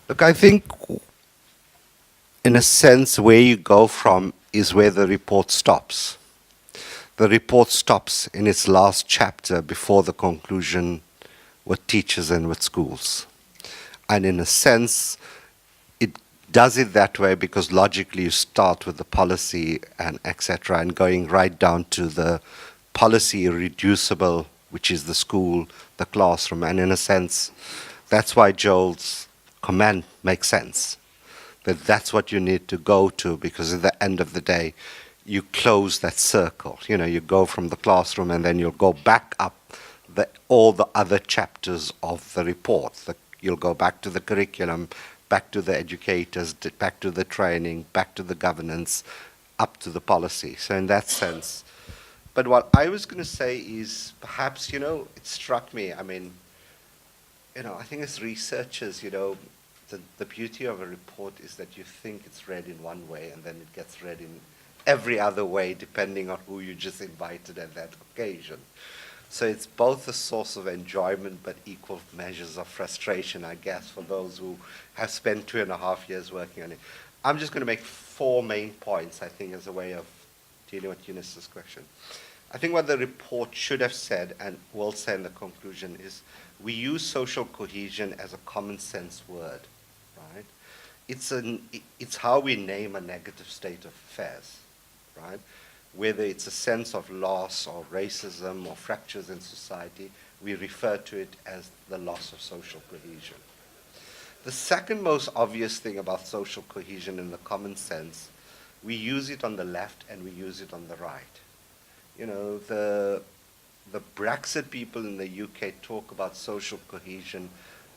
Look, I think, in a sense, where you go from is where the report stops. The report stops in its last chapter before the conclusion with teachers and with schools. And in a sense, it does it that way because logically you start with the policy and etc. and going right down to the policy irreducible, which is the school, the classroom. And in a sense, that's why Joel's command makes sense. That's what you need to go to, because at the end of the day, you close that circle. You know, you go from the classroom and then you'll go back up all the other chapters of the report. You'll go back to the curriculum, back to the educators, back to the training, back to the governance, up to the policy. So in that sense, but what I was going to say is perhaps, it struck me, I mean, I think as researchers, the beauty of a report is that you think it's read in one way and then it gets read in every other way depending on who you just invited at that occasion. So it's both a source of enjoyment but equal measures of frustration, I guess, for those who have spent 2.5 years working on it. I'm just going to make 4 main points, I think, as a way of dealing with Eunice's question. I think what the report should have said, and will say in the conclusion, is we use social cohesion as a common sense word, right? It's how we name a negative state of affairs, right? Whether it's a sense of loss or racism or fractures in society, we refer to it as the loss of social cohesion. The second most obvious thing about social cohesion in the common sense, we use it on the left and we use it on the right. The Brexit people in the UK talk about social cohesion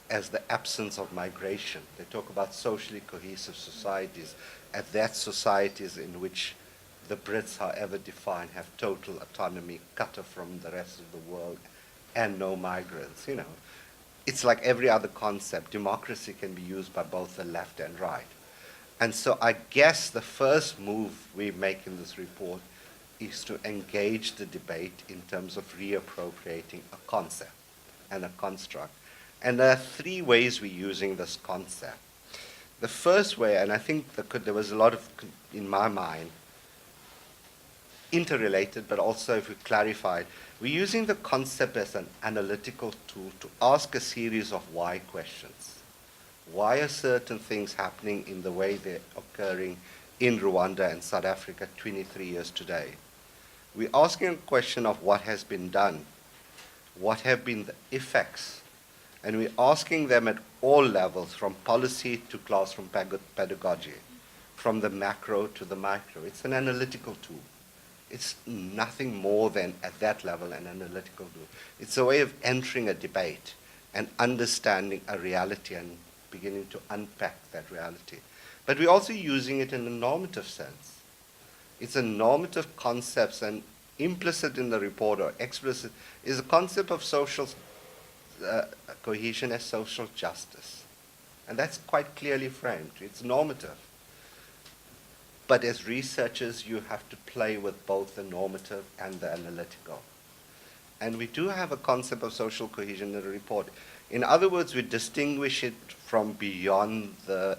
as the absence of migration. They talk about socially cohesive societies as that societies in which the Brits, however defined, have total autonomy, cut off from the rest of the world, and no migrants. It's like every other concept. Democracy can be used by both the left and right. And so I guess the first move we make in this report is to engage the debate in terms of reappropriating a concept and a construct. And there are 3 ways we're using this concept. The first way, and I think there was a lot of, in my mind, interrelated, but also if we clarified, we're using the concept as an analytical tool to ask a series of why questions. Why are certain things happening in the way they're occurring in Rwanda and South Africa 23 years today? We're asking a question of what has been done, what have been the effects, and we're asking them at all levels, from policy to classroom pedagogy, from the macro to the micro. It's an analytical tool. It's nothing more than, at that level, an analytical tool. It's a way of entering a debate and understanding a reality and beginning to unpack that reality. But we're also using it in a normative sense. It's a normative concept, and implicit in the report or explicit is a concept of social cohesion as social justice. And that's quite clearly framed. It's normative. But as researchers, you have to play with both the normative and the analytical. And we do have a concept of social cohesion in the report. In other words, we distinguish it from beyond the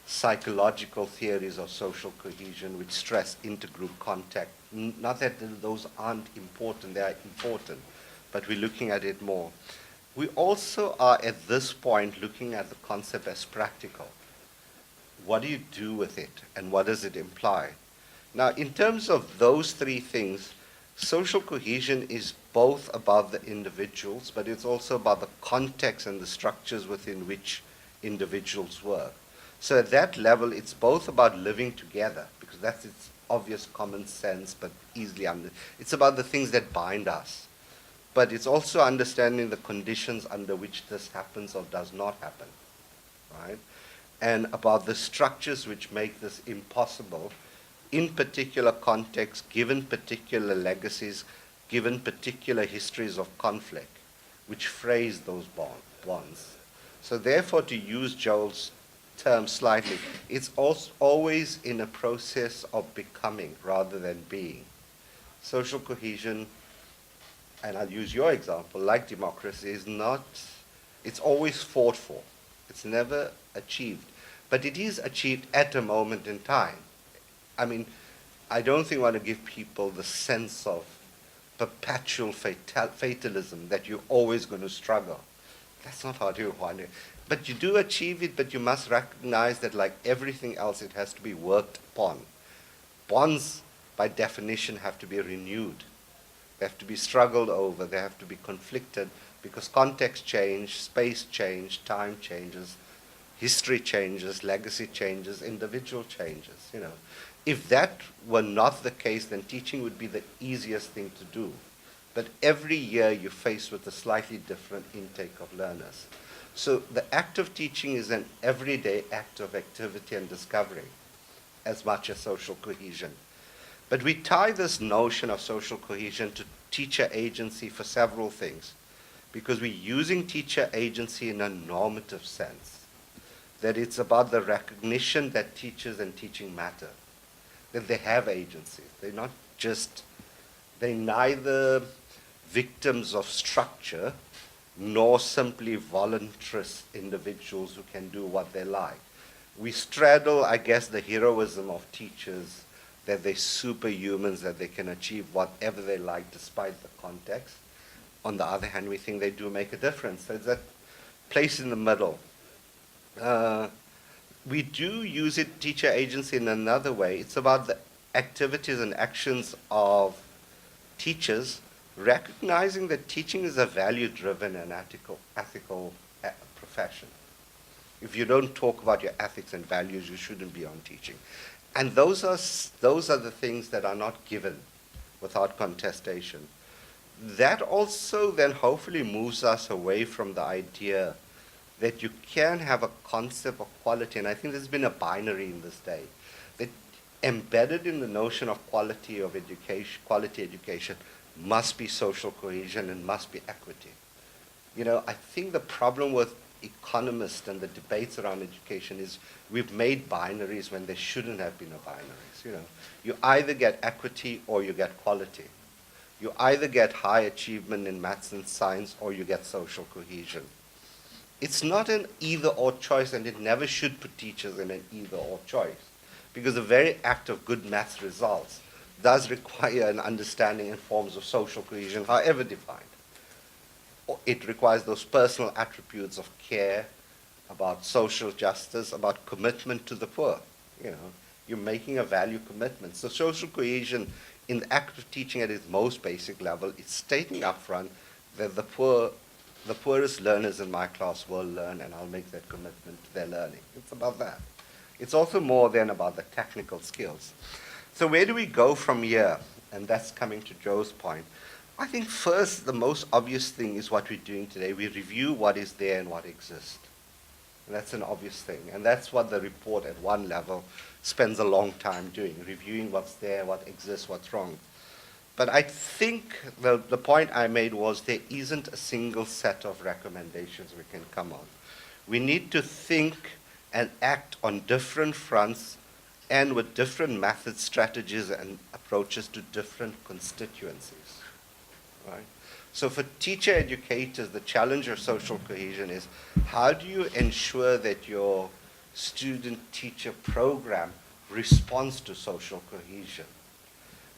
psychological theories of social cohesion, which stress intergroup contact. Not that those aren't important, they are important, but we're looking at it more. We also are, at this point, looking at the concept as practical. What do you do with it, and what does it imply? Now, in terms of those 3 things, social cohesion is both about the individuals, but it's also about the context and the structures within which individuals work. So at that level, it's both about living together, because that's its obvious common sense, but easily it's about the things that bind us. But it's also understanding the conditions under which this happens or does not happen, right? And about the structures which make this impossible in particular contexts, given particular legacies, given particular histories of conflict, which phrase those bonds. So therefore, to use Joel's term slightly, it's also always in a process of becoming rather than being. Social cohesion, and I'll use your example, like democracy, is not, it's always fought for. It's never achieved. But it is achieved at a moment in time. I mean, I don't think I want to give people the sense of perpetual fatalism that you're always going to struggle. That's not how you want it. But you do achieve it, but you must recognize that, like everything else, it has to be worked upon. Bonds, by definition, have to be renewed. They have to be struggled over. They have to be conflicted because context change, space change, time changes, history changes, legacy changes, individual changes. If that were not the case, then teaching would be the easiest thing to do. But every year you're faced with a slightly different intake of learners. So the act of teaching is an everyday act of activity and discovery, as much as social cohesion. But we tie this notion of social cohesion to teacher agency for several things, because we're using teacher agency in a normative sense, that it's about the recognition that teachers and teaching matter, that they have agency. They're neither victims of structure nor simply voluntarist individuals who can do what they like. We straddle, I guess, the heroism of teachers, that they're superhumans, that they can achieve whatever they like despite the context. On the other hand, we think they do make a difference. There's that place in the middle. We do use teacher agency in another way. It's about the activities and actions of teachers, recognizing that teaching is a value-driven and ethical profession. If you don't talk about your ethics and values, you shouldn't be on teaching. And those are the things that are not given without contestation. That also then hopefully moves us away from the idea that you can have a concept of quality, and I think there's been a binary in this day, that embedded in the notion of quality education must be social cohesion and must be equity. I think the problem with economists and the debates around education is we've made binaries when there shouldn't have been a binaries. You either get equity or you get quality. You either get high achievement in maths and science or you get social cohesion. It's not an either-or choice, and it never should put teachers in an either-or choice, because the very act of good maths results does require an understanding and forms of social cohesion, however defined. It requires those personal attributes of care, about social justice, about commitment to the poor. You're making a value commitment. So social cohesion in the act of teaching at its most basic level is stating up front that the poorest learners in my class will learn, and I'll make that commitment to their learning. It's about that. It's also more than about the technical skills. So where do we go from here? And that's coming to Joe's point. I think first, the most obvious thing is what we're doing today. We review what is there and what exists. And that's an obvious thing. And that's what the report at one level spends a long time doing, reviewing what's there, what exists, what's wrong. But I think the point I made was there isn't a single set of recommendations we can come on. We need to think and act on different fronts and with different methods, strategies, and approaches to different constituencies. Right? So for teacher educators, the challenge of social cohesion is how do you ensure that your student-teacher program responds to social cohesion?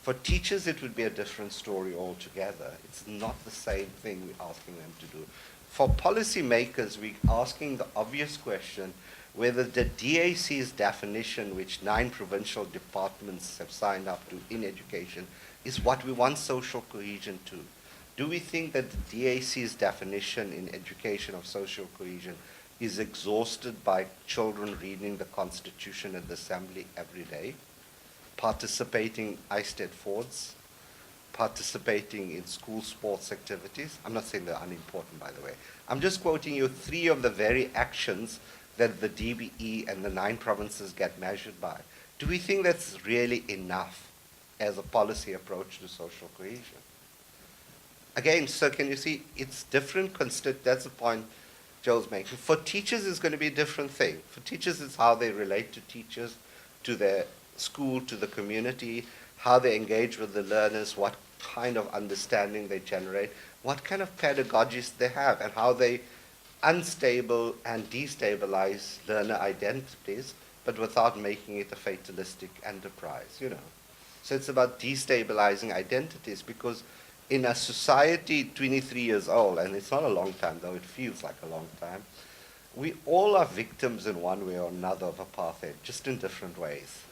For teachers, it would be a different story altogether. It's not the same thing we're asking them to do. For policymakers, we're asking the obvious question whether the DAC's definition, which 9 provincial departments have signed up to in education, is what we want social cohesion to. Do we think that the DAC's definition in education of social cohesion is exhausted by children reading the Constitution at the Assembly every day, participating ISTED Fords, participating in school sports activities? I'm not saying they're unimportant, by the way. I'm just quoting you 3 of the very actions that the DBE and the 9 provinces get measured by. Do we think that's really enough as a policy approach to social cohesion? Again, so can you see, it's different, that's the point Joe's making. For teachers, it's going to be a different thing. For teachers, it's how they relate to teachers, to their school, to the community, how they engage with the learners, what kind of understanding they generate, what kind of pedagogies they have, and how they unstable and destabilize learner identities, but without making it a fatalistic enterprise, So it's about destabilizing identities, because in a society 23 years old, and it's not a long time, though it feels like a long time, we all are victims in one way or another of apartheid, just in different ways.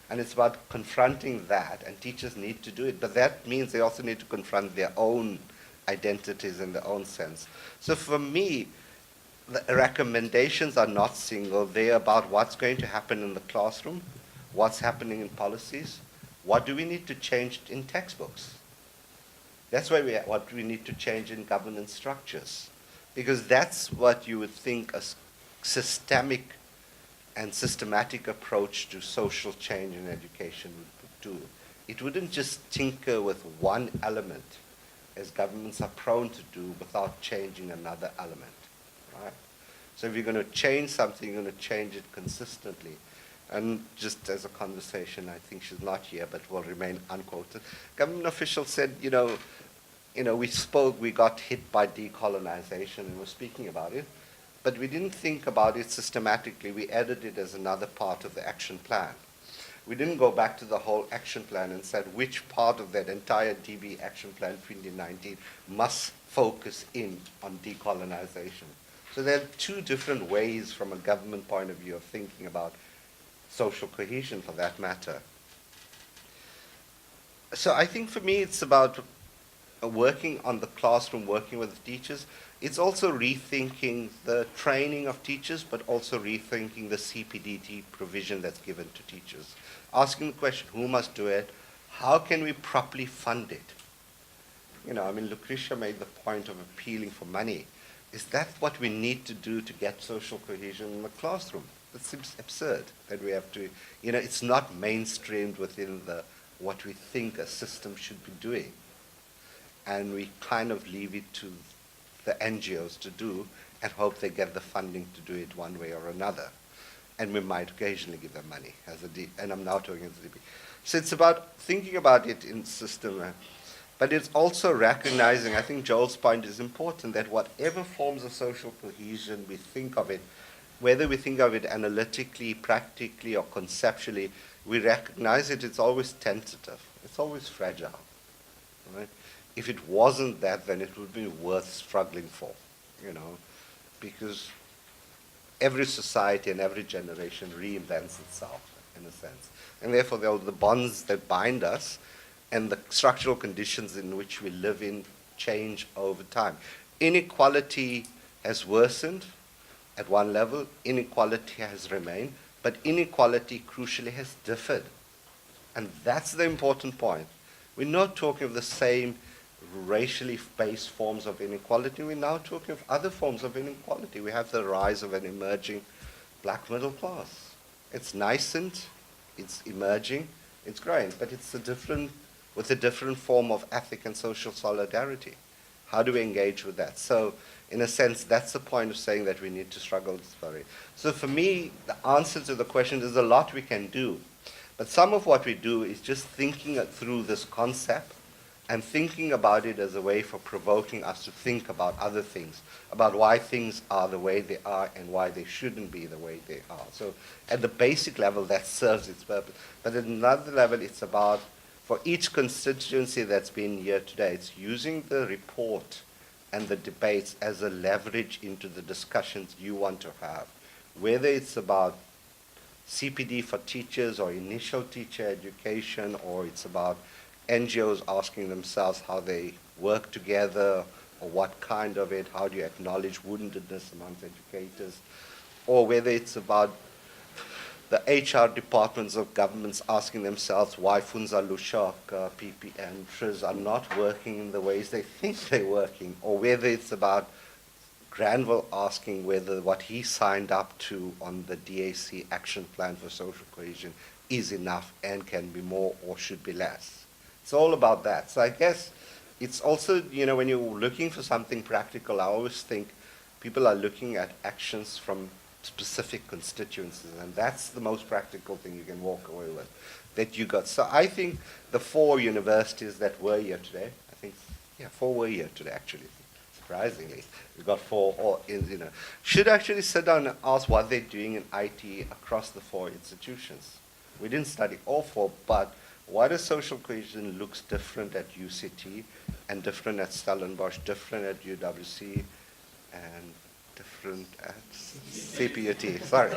And it's about confronting that, and teachers need to do it. But that means they also need to confront their own identities in their own sense. So for me, the recommendations are not single. They're about what's going to happen in the classroom, what's happening in policies, what do we need to change in textbooks. That's what we need to change in governance structures. Because that's what you would think a systemic and systematic approach to social change in education would do. It wouldn't just tinker with one element, as governments are prone to do, without changing another element. Right? So if you're going to change something, you're going to change it consistently. And just as a conversation, I think she's not here, but will remain unquoted. Government officials said, we got hit by decolonization, and we're speaking about it, but we didn't think about it systematically. We added it as another part of the action plan. We didn't go back to the whole action plan and said which part of that entire DB action plan 2019 must focus in on decolonization. So there are two different ways from a government point of view of thinking about social cohesion, for that matter. So I think for me it's about working on the classroom, working with the teachers. It's also rethinking the training of teachers, but also rethinking the CPDT provision that's given to teachers. Asking the question, who must do it? How can we properly fund it? Lucretia made the point of appealing for money. Is that what we need to do to get social cohesion in the classroom? That seems absurd that we have to, it's not mainstreamed within what we think a system should be doing. And we kind of leave it to the NGOs to do and hope they get the funding to do it one way or another. And we might occasionally give them money, and I'm now talking as a DP. So it's about thinking about it in system, but it's also recognizing, I think Joel's point is important, that whatever forms of social cohesion we think of it, whether we think of it analytically, practically, or conceptually, we recognize it's always tentative. It's always fragile. Right? If it wasn't that, then it would be worth struggling for, because every society and every generation reinvents itself, in a sense. And therefore, the bonds that bind us and the structural conditions in which we live in change over time. Inequality has worsened at one level, inequality has remained, but inequality crucially has differed. And that's the important point. We're not talking of the same racially based forms of inequality. We're now talking of other forms of inequality. We have the rise of an emerging black middle class. It's nascent, it's emerging, it's growing, but it's with a different form of ethic and social solidarity. How do we engage with that? So, in a sense, that's the point of saying that we need to struggle with this. So for me, the answer to the question, there's a lot we can do. But some of what we do is just thinking through this concept and thinking about it as a way for provoking us to think about other things, about why things are the way they are and why they shouldn't be the way they are. So at the basic level, that serves its purpose. But at another level, it's about, for each constituency that's been here today, it's using the report and the debates as a leverage into the discussions you want to have, whether it's about CPD for teachers or initial teacher education, or it's about NGOs asking themselves how they work together, or what kind of it, how do you acknowledge woundedness amongst educators, or whether it's about the HR departments of governments asking themselves why Funza Lushak, PP, and TRIS are not working in the ways they think they're working, or whether it's about Granville asking whether what he signed up to on the DAC action plan for social cohesion is enough and can be more or should be less. It's all about that. So I guess it's also, when you're looking for something practical, I always think people are looking at actions from specific constituencies, and that's the most practical thing you can walk away with, that you got. So I think the 4 universities that were here today, 4 were here today actually, surprisingly. We've got four, or, should actually sit down and ask what they're doing in IT across the four institutions. We didn't study all four, but why does social cohesion looks different at UCT and different at Stellenbosch, different at UWC, and different at CPUT? Sorry.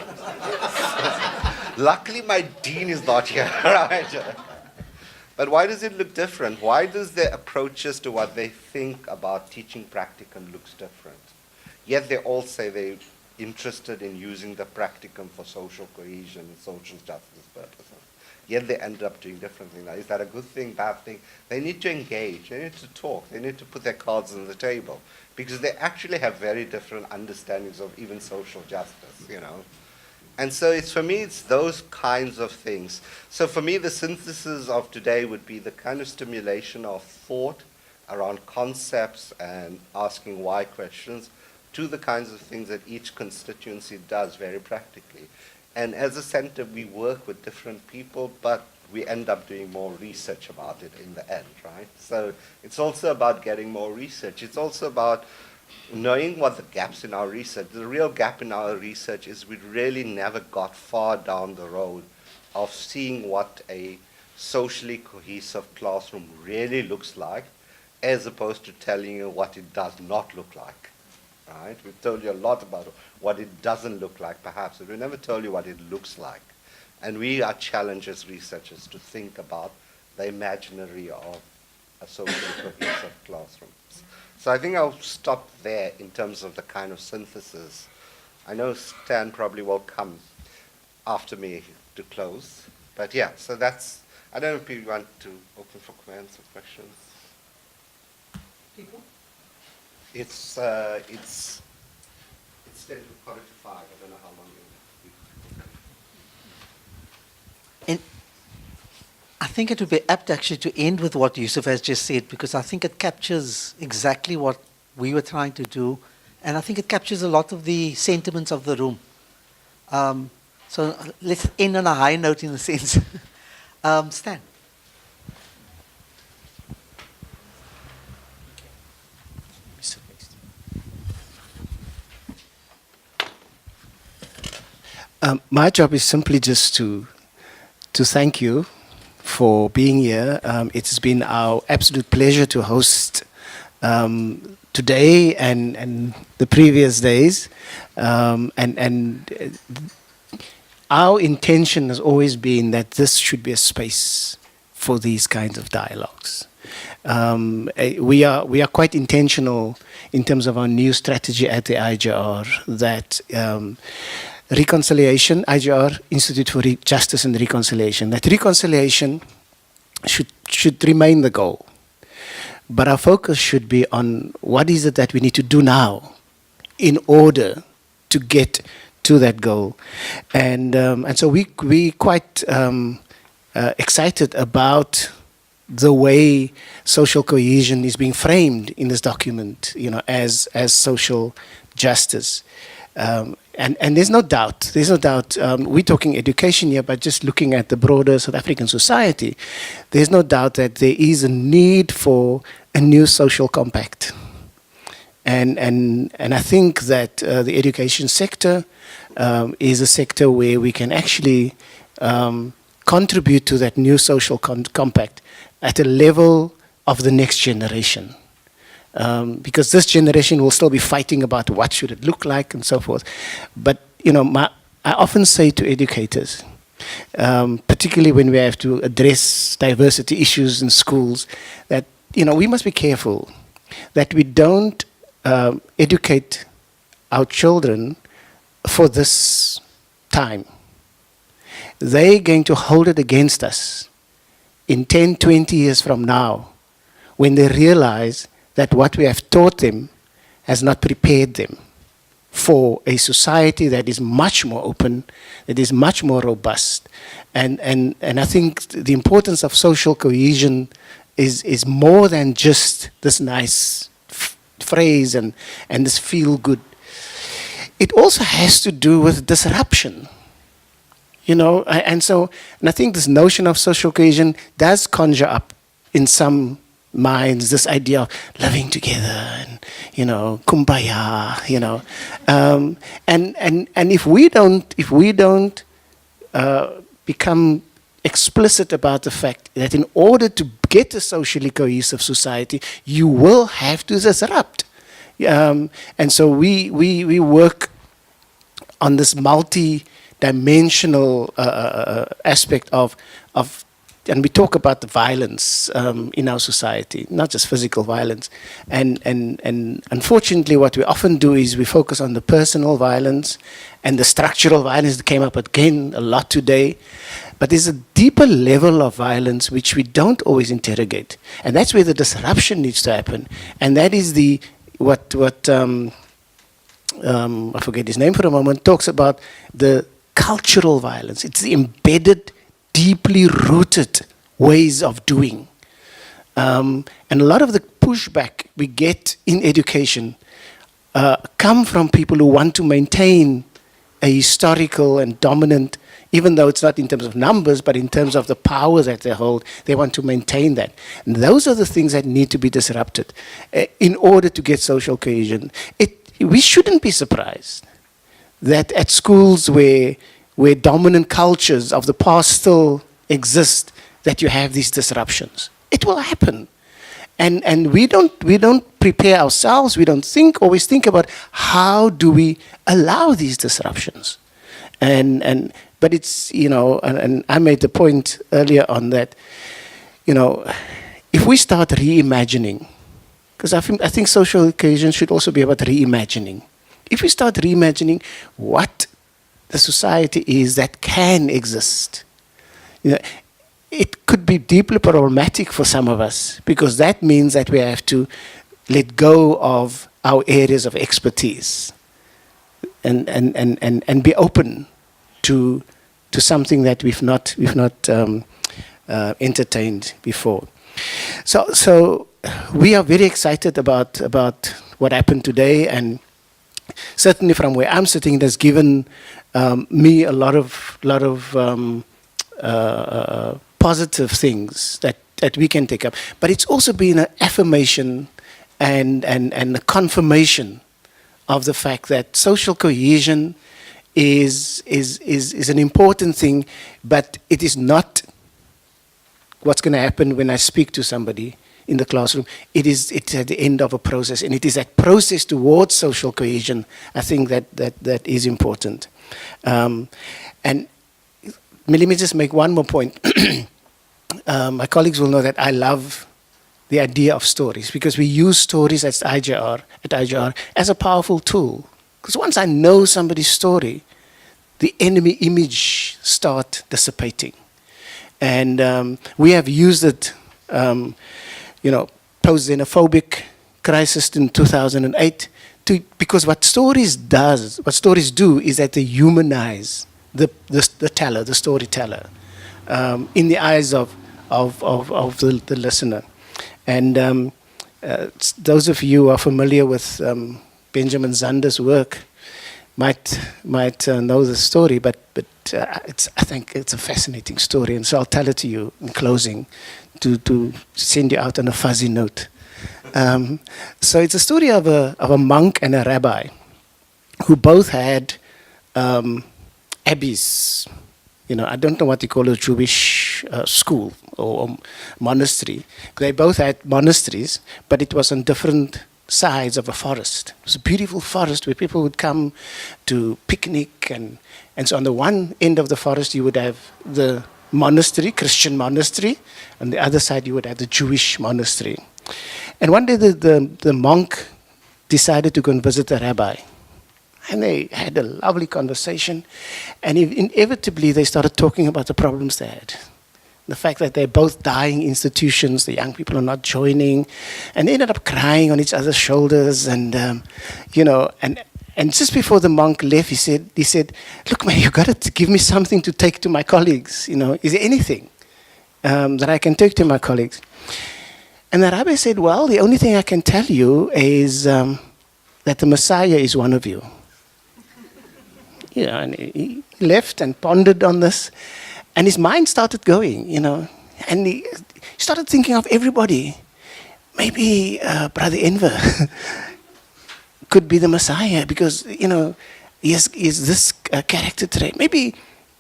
Luckily, my dean is not here, right? But why does it look different? Why does their approaches to what they think about teaching practicum looks different? Yet they all say they're interested in using the practicum for social cohesion and social justice purposes. Yet they end up doing different things. Now, is that a good thing, bad thing? They need to engage. They need to talk. They need to put their cards on the table because they actually have very different understandings of even social justice, And so for me, it's those kinds of things. So for me, the synthesis of today would be the kind of stimulation of thought around concepts and asking why questions to the kinds of things that each constituency does very practically. And as a center, we work with different people, but we end up doing more research about it in the end, right? So it's also about getting more research. It's also about knowing what the gaps in our research. The real gap in our research is we really never got far down the road of seeing what a socially cohesive classroom really looks like, as opposed to telling you what it does not look like. Right? We've told you a lot about what it doesn't look like, perhaps, but we never told you what it looks like. And we are challenged as researchers to think about the imaginary of a socially cohesive classroom. So I think I'll stop there in terms of the kind of synthesis. I know Stan probably will come after me to close. But yeah, so that's, I don't know if you want to open for comments or questions. People? It's 10 to quarter to 5. I don't know how long And I think it would be apt actually to end with what Yusuf has just said, because I think it captures exactly what we were trying to do, and I think it captures a lot of the sentiments of the room. So let's end on a high note in a sense. Stan. My job is simply just to thank you for being here. It's been our absolute pleasure to host today and the previous days. And our intention has always been that this should be a space for these kinds of dialogues. We are quite intentional in terms of our new strategy at the IGR that reconciliation, IGR, Institute for Justice and Reconciliation, that reconciliation should remain the goal. But our focus should be on what is it that we need to do now in order to get to that goal. And so we quite excited about the way social cohesion is being framed in this document, as social justice. And there's no doubt, we're talking education here, but just looking at the broader South African society, there's no doubt that there is a need for a new social compact. And I think that the education sector is a sector where we can actually contribute to that new social compact at a level of the next generation. Because this generation will still be fighting about what should it look like and so forth. But, I often say to educators, particularly when we have to address diversity issues in schools, that, we must be careful that we don't educate our children for this time. They're going to hold it against us in 10, 20 years from now when they realize that what we have taught them has not prepared them for a society that is much more open, that is much more robust. And I think the importance of social cohesion is more than just this nice phrase and this feel good. It also has to do with disruption. And I think this notion of social cohesion does conjure up in some minds this idea of living together and, kumbaya, and if we don't become explicit about the fact that in order to get a socially cohesive society, you will have to disrupt. And so we work on this multi-dimensional aspect of, and we talk about the violence in our society, not just physical violence. And unfortunately, what we often do is we focus on the personal violence and the structural violence that came up again a lot today. But there's a deeper level of violence which we don't always interrogate. And that's where the disruption needs to happen. And that is what I forget his name for a moment, talks about the cultural violence. It's the embedded, deeply rooted ways of doing. And a lot of the pushback we get in education come from people who want to maintain a historical and dominant, even though it's not in terms of numbers, but in terms of the power that they hold, they want to maintain that. And those are the things that need to be disrupted in order to get social cohesion. We shouldn't be surprised that at schools where dominant cultures of the past still exist, that you have these disruptions. It will happen. And we don't prepare ourselves, we don't always think about how do we allow these disruptions. But it's, and I made the point earlier on that, if we start reimagining, because I think social cohesion should also be about reimagining. If we start reimagining what the society is that can exist, it could be deeply problematic for some of us, because that means that we have to let go of our areas of expertise and be open to something that we've not entertained before. So we are very excited about what happened today, and certainly from where I'm sitting, it has given me a lot of positive things that we can take up. But it's also been an affirmation and a confirmation of the fact that social cohesion is an important thing, but it is not what's going to happen when I speak to somebody in the classroom. It's at the end of a process, and it is that process towards social cohesion, I think, that is important. And let me just make one more point. My colleagues will know that I love the idea of stories, because we use stories at IJR as a powerful tool. Because once I know somebody's story, the enemy image start dissipating. And we have used it, post-xenophobic crisis in 2008, because what stories do is that they humanize the teller, the storyteller, in the eyes of the listener. And those of you who are familiar with Benjamin Zander's work might know the story, but I think it's a fascinating story, and so I'll tell it to you in closing to send you out on a fuzzy note. So it's a story of a monk and a rabbi who both had abbeys. I don't know what you call a Jewish school or monastery. They both had monasteries, but it was on different sides of a forest. It was a beautiful forest where people would come to picnic, and so on the one end of the forest you would have the monastery, Christian monastery, and the other side you would have the Jewish monastery. And one day the monk decided to go and visit the rabbi. And they had a lovely conversation, and inevitably they started talking about the problems they had. The fact that they're both dying institutions, the young people are not joining, and they ended up crying on each other's shoulders. And and just before the monk left, he said, "Look, man, you got to give me something to take to my colleagues. Is there anything that I can take to my colleagues?" And the rabbi said, "Well, the only thing I can tell you is that the Messiah is one of you." And he left and pondered on this, and his mind started going, and he started thinking of everybody. maybe Brother Enver could be the Messiah because, he has this character trait. Maybe,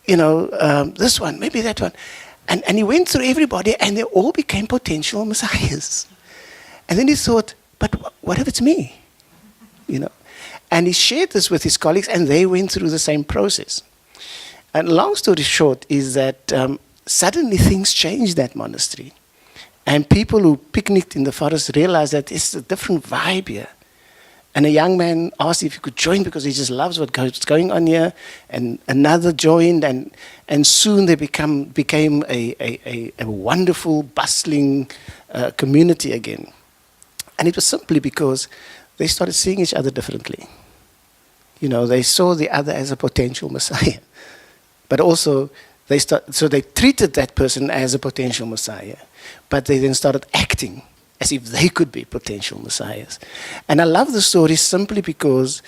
this one, maybe that one. And he went through everybody and they all became potential messiahs. And then he thought, but what if it's me? And he shared this with his colleagues and they went through the same process. And long story short is that suddenly things changed that monastery. And people who picnicked in the forest realized that it's a different vibe here. And a young man asked if he could join because he just loves what's going on here. And another joined, and soon they became a wonderful, bustling community again. And it was simply because they started seeing each other differently. They saw the other as a potential Messiah. But also, so they treated that person as a potential Messiah. But they then started acting as if they could be potential messiahs. And I love the story simply because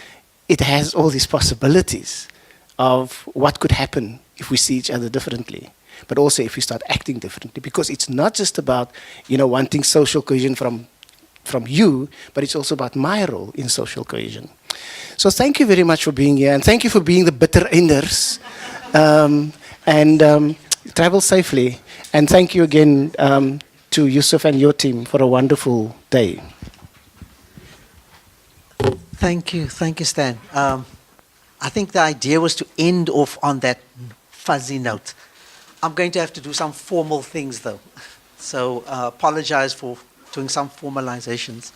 it has all these possibilities of what could happen if we see each other differently, but also if we start acting differently. Because it's not just about, wanting social cohesion from you, but it's also about my role in social cohesion. So thank you very much for being here, and thank you for being the bitter enders. Travel safely. And thank you again to Yusuf and your team for a wonderful day. Thank you, Stan. I think the idea was to end off on that fuzzy note. I'm going to have to do some formal things though, so apologize for doing some formalizations.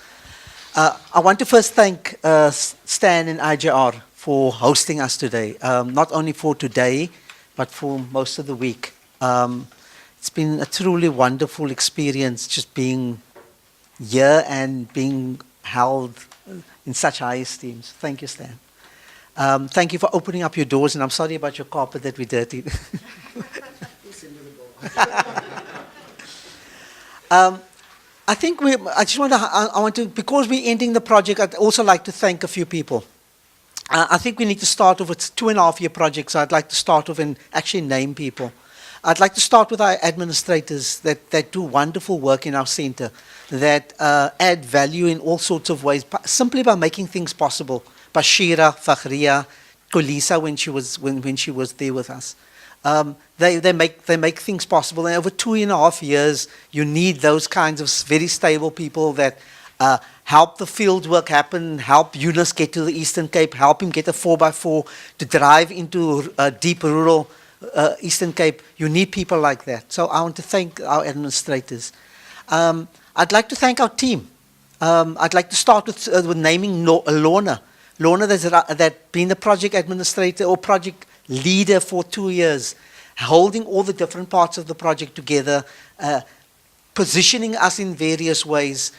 I want to first thank Stan and IJR for hosting us today, not only for today, but for most of the week. It's been a truly wonderful experience just being here and being held in such high esteem. Thank you, Stan. Thank you for opening up your doors, and I'm sorry about your carpet that we dirtied. I think I want to, because we're ending the project, I'd also like to thank a few people. I think we need to start off, it's a 2.5-year project, so I'd like to start off and actually name people. I'd like to start with our administrators that do wonderful work in our center, that add value in all sorts of ways, simply by making things possible. Bashira, Fakhria, Kolisa when she was there with us. They make things possible, and over 2.5 years, you need those kinds of very stable people that help the field work happen, help Yunus get to the Eastern Cape, help him get a 4x4 to drive into deep rural Eastern Cape. You need people like that. So I want to thank our administrators. I'd like to thank our team. I'd like to start with naming Lorna. Lorna that's been the project administrator or project leader for 2 years, holding all the different parts of the project together, positioning us in various ways.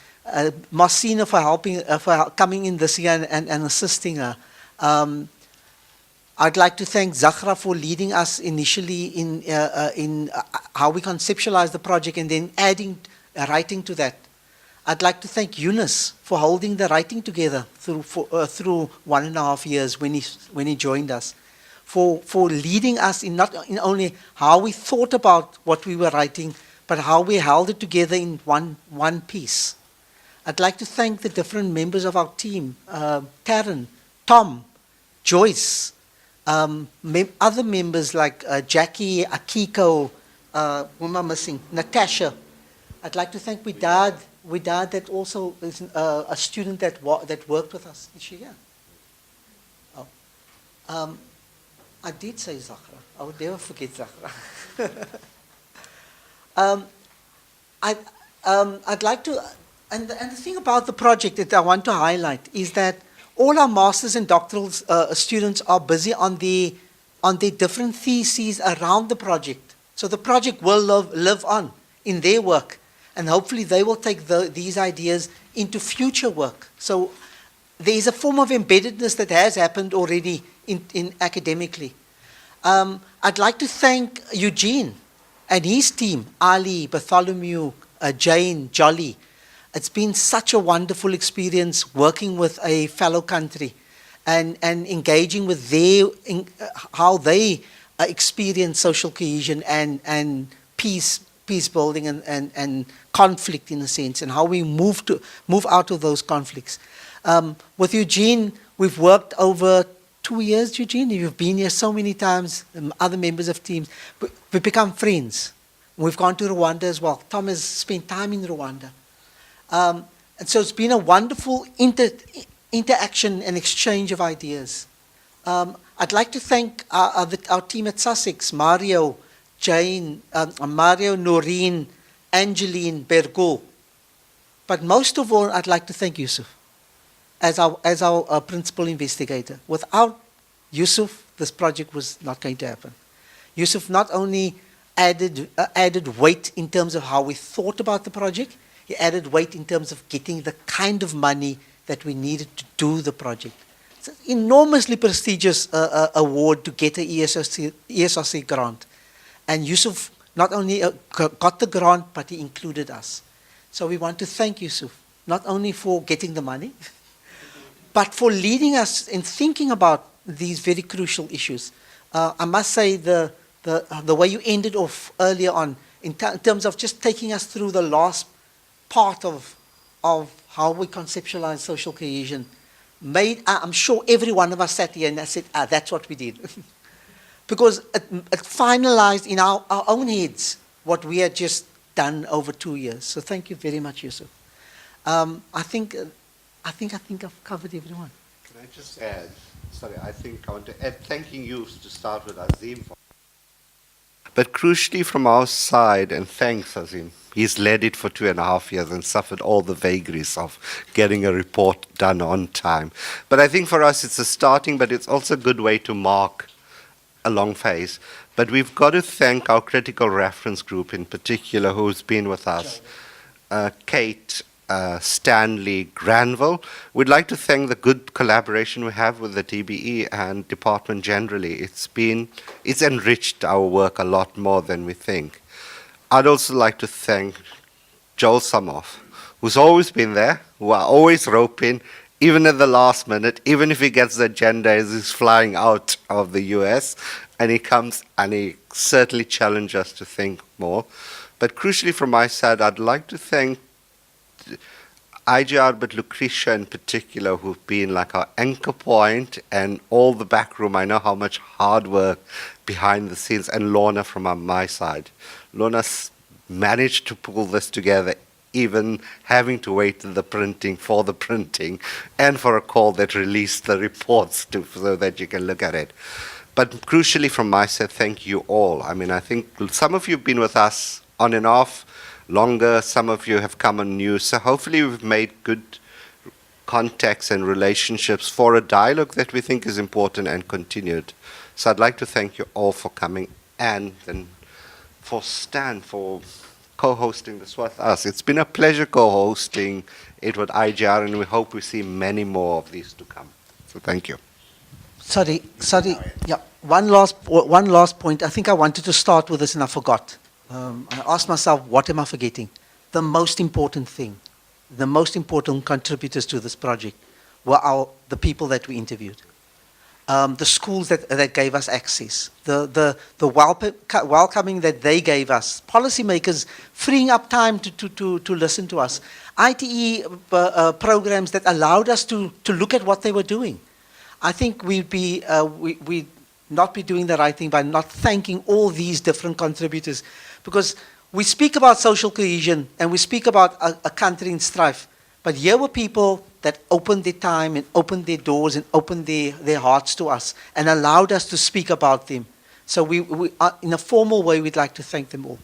Marcina for coming in this year and assisting her. I'd like to thank Zahra for leading us initially in how we conceptualized the project and then adding writing to that. I'd like to thank Yunus for holding the writing together through 1.5 years when he joined us, for leading us in not in only how we thought about what we were writing, but how we held it together in one piece. I'd like to thank the different members of our team, Karen, Tom, Joyce, other members like Jackie, Akiko, who am I missing? Natasha. I'd like to thank Widad that also is a student that worked with us. Is she here? Oh. I did say Zahra. I would never forget Zahra. I'd like to, and the thing about the project that I want to highlight is that all our masters and doctoral students are busy on their different theses around the project. So the project will live on in their work, and hopefully they will take these ideas into future work. So there is a form of embeddedness that has happened already in academically. I'd like to thank Eugene and his team, Ali, Bartholomew, Jane, Jolly. It's been such a wonderful experience working with a fellow country and engaging with how they experience social cohesion and peace peace building and conflict in a sense, and how we move out of those conflicts. With Eugene, we've worked over 2 years, Eugene. You've been here so many times, other members of teams. We've become friends. We've gone to Rwanda as well. Tom has spent time in Rwanda. And so it's been a wonderful interaction and exchange of ideas. I'd like to thank our team at Sussex, Mario, Jane, Mario, Noreen, Angeline, Bergo. But most of all, I'd like to thank Yusuf as our principal investigator. Without Yusuf, this project was not going to happen. Yusuf not only added weight in terms of how we thought about the project, he added weight in terms of getting the kind of money that we needed to do the project. It's an enormously prestigious award to get an ESRC grant. And Yusuf not only got the grant, but he included us. So we want to thank Yusuf, not only for getting the money, but for leading us in thinking about these very crucial issues. I must say the way you ended off earlier on, in terms of just taking us through the last part of how we conceptualize social cohesion, I'm sure every one of us sat here and I said, that's what we did. Because it finalized in our own heads what we had just done over 2 years. So thank you very much, Yusuf. I think I've covered everyone. Can I just add? Sorry, I think I want to add thanking you to start with Azim. But crucially from our side, and thanks Azim, he's led it for 2.5 years and suffered all the vagaries of getting a report done on time. But I think for us it's a starting, but it's also a good way to mark a long phase. But we've got to thank our critical reference group in particular, who's been with us. Kate, Stanley, Granville. We'd like to thank the good collaboration we have with the DBE and department generally. It's enriched our work a lot more than we think. I'd also like to thank Joel Samoff, who's always been there, who are always roping, even at the last minute, even if he gets the agenda as he's flying out of the US, and he comes and he certainly challenges us to think more. But crucially from my side, I'd like to thank IGR, but Lucretia in particular, who've been like our anchor point and all the back room. I know how much hard work behind the scenes, and Lorna from my side. Lorna's managed to pull this together, even having to wait for the printing and for a call that released the reports so that you can look at it. But crucially from my side, thank you all. I mean, I think some of you have been with us on and off longer, some of you have come on new, so hopefully we've made good contacts and relationships for a dialogue that we think is important and continued. So I'd like to thank you all for coming, and then for Stan for co-hosting this with us. It's been a pleasure co-hosting it with IGR, and we hope we see many more of these to come. So thank you. Sorry. Yeah, one last point. I think I wanted to start with this and I forgot. I asked myself, what am I forgetting? The most important thing, the most important contributors to this project were the people that we interviewed. The schools that gave us access, the welcoming that they gave us, policymakers freeing up time to listen to us, ITE programs that allowed us to look at what they were doing. I think we'd not be doing the right thing by not thanking all these different contributors, because we speak about social cohesion and we speak about a country in strife, but here were people that opened their time and opened their doors and opened their hearts to us and allowed us to speak about them. So we in a formal way, we'd like to thank them all.